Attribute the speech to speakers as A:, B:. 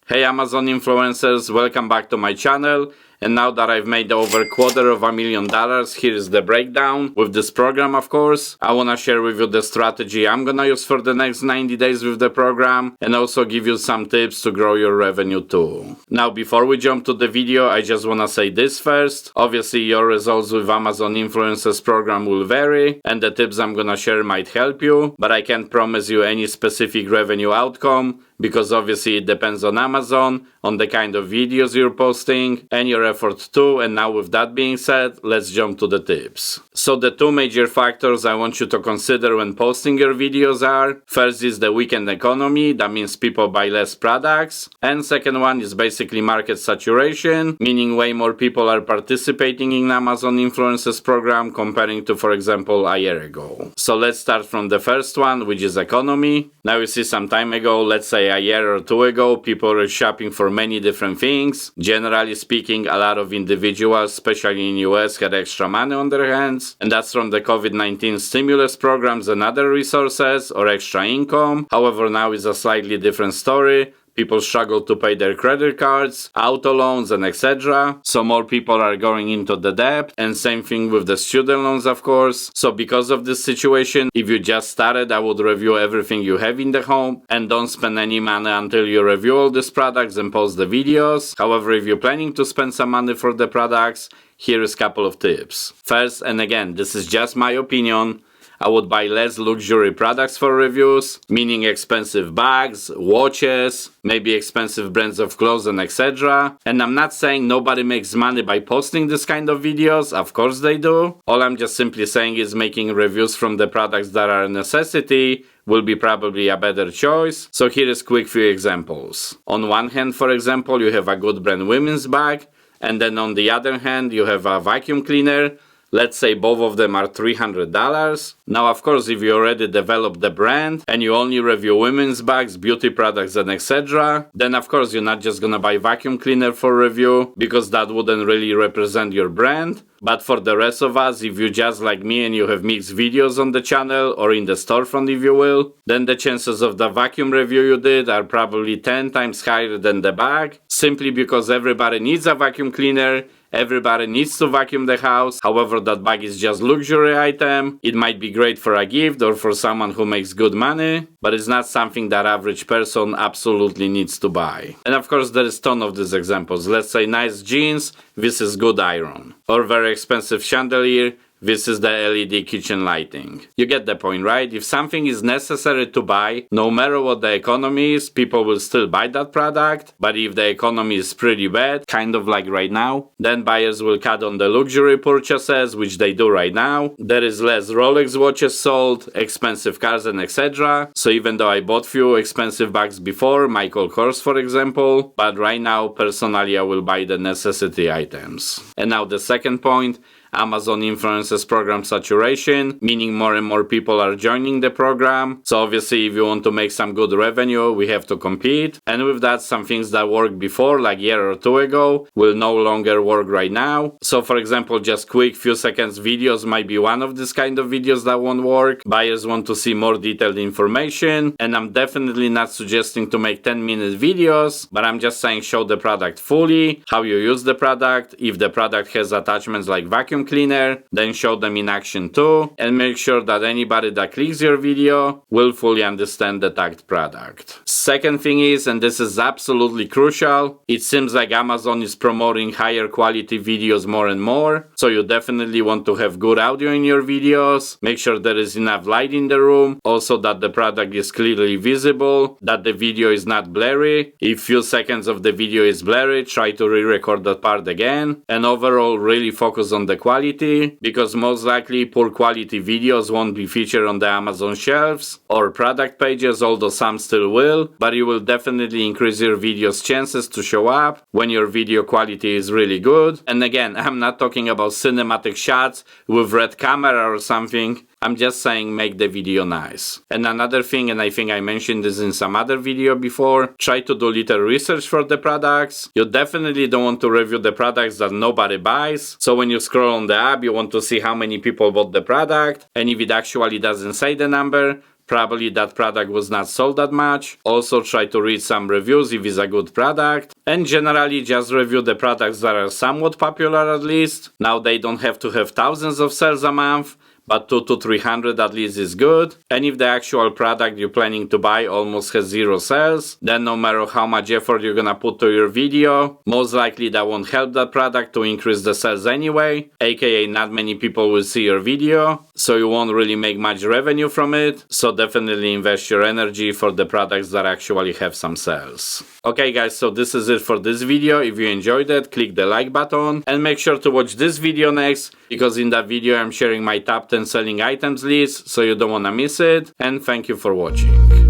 A: Hey Amazon influencers, welcome back to my channel. And now that I've made over $250,000, here is the breakdown with this program, of course. I wanna share with you the strategy I'm gonna use for the next 90 days with the program and also give you some tips to grow your revenue too. Now, before we jump to the video, I just wanna say this first. Obviously, your results with Amazon influencers program will vary and the tips I'm gonna share might help you, but I can't promise you any specific revenue outcome because obviously it depends on Amazon, on the kind of videos you're posting, and your effort too. And now with that being said, let's jump to the tips. So the two major factors I want you to consider when posting your videos are, first is the weekend economy, that means people buy less products, and second one is basically market saturation, meaning way more people are participating in Amazon influencers program comparing to, for example, a year ago. So let's start from the first one, which is economy. Now you see some time ago, let's say a year or two ago, people were shopping for many different things. Generally speaking, a lot of individuals, especially in US, had extra money on their hands, and that's from the COVID-19 stimulus programs and other resources or extra income. However, now is a slightly different story. People struggle to pay their credit cards, auto loans, and etc. So more people are going into the debt, and same thing with the student loans, of course. So because of this situation, if you just started, I would review everything you have in the home and don't spend any money until you review all these products and post the videos. However, if you're planning to spend some money for the products, here is a couple of tips. First, and again, this is just my opinion, I would buy less luxury products for reviews, meaning expensive bags, watches, maybe expensive brands of clothes and etc. And I'm not saying nobody makes money by posting this kind of videos, of course they do. All I'm just simply saying is making reviews from the products that are a necessity will be probably a better choice. So here is quick few examples. On one hand, for example, you have a good brand women's bag, and then on the other hand, you have a vacuum cleaner. Let's say both of them are $300. Now, of course, if you already developed the brand and you only review women's bags, beauty products, and etc., then of course you're not just gonna buy vacuum cleaner for review because that wouldn't really represent your brand. But for the rest of us, if you just like me and you have mixed videos on the channel or in the storefront, if you will, then the chances of the vacuum review you did are probably 10 times higher than the bag, simply because everybody needs a vacuum cleaner. Everybody needs to vacuum the house. However, that bag is just luxury item. It might be great for a gift or for someone who makes good money, but it's not something that average person absolutely needs to buy. And of course, there is a ton of these examples. Let's say nice jeans, this is good iron. Or very expensive chandelier, this is the LED kitchen lighting. You get the point, right? If something is necessary to buy, no matter what the economy is, people will still buy that product. But if the economy is pretty bad, kind of like right now, then buyers will cut on the luxury purchases, which they do right now. There is less Rolex watches sold, expensive cars, and etc. So even though I bought few expensive bags before, Michael Kors for example, but right now, personally, I will buy the necessity items. And now the second point, Amazon influencers program saturation, meaning more and more people are joining the program. So obviously if you want to make some good revenue, we have to compete. And with that, some things that worked before, like a year or two ago, will no longer work right now. So for example, just quick few seconds videos might be one of these kind of videos that won't work. Buyers want to see more detailed information. And I'm definitely not suggesting to make 10-minute videos, but I'm just saying show the product fully, how you use the product. If the product has attachments like vacuum cleaner, then show them in action too, and make sure that anybody that clicks your video will fully understand the tagged product. Second thing is, and this is absolutely crucial, it seems like Amazon is promoting higher quality videos more and more, so you definitely want to have good audio in your videos, make sure there is enough light in the room, also that the product is clearly visible, that the video is not blurry. If few seconds of the video is blurry, try to re-record that part again, and overall really focus on the quality, because most likely poor quality videos won't be featured on the Amazon shelves or product pages, although some still will, but you will definitely increase your video's chances to show up when your video quality is really good. And again, I'm not talking about cinematic shots with red camera or something. I'm just saying make the video nice. And another thing, and I think I mentioned this in some other video before, try to do little research for the products. You definitely don't want to review the products that nobody buys. So when you scroll on the app, you want to see how many people bought the product. And if it actually doesn't say the number, probably that product was not sold that much. Also try to read some reviews if it's a good product. And generally just review the products that are somewhat popular at least. Now they don't have to have thousands of sales a month, but 200 to 300 at least is good. And if the actual product you're planning to buy almost has zero sales, then no matter how much effort you're gonna put to your video, most likely that won't help that product to increase the sales anyway, aka not many people will see your video, so you won't really make much revenue from it. So definitely invest your energy for the products that actually have some sales. Okay guys, so this is it for this video. If you enjoyed it, click the like button and make sure to watch this video next, because in that video I'm sharing my top 10 selling items list, so you don't wanna miss it. And thank you for watching.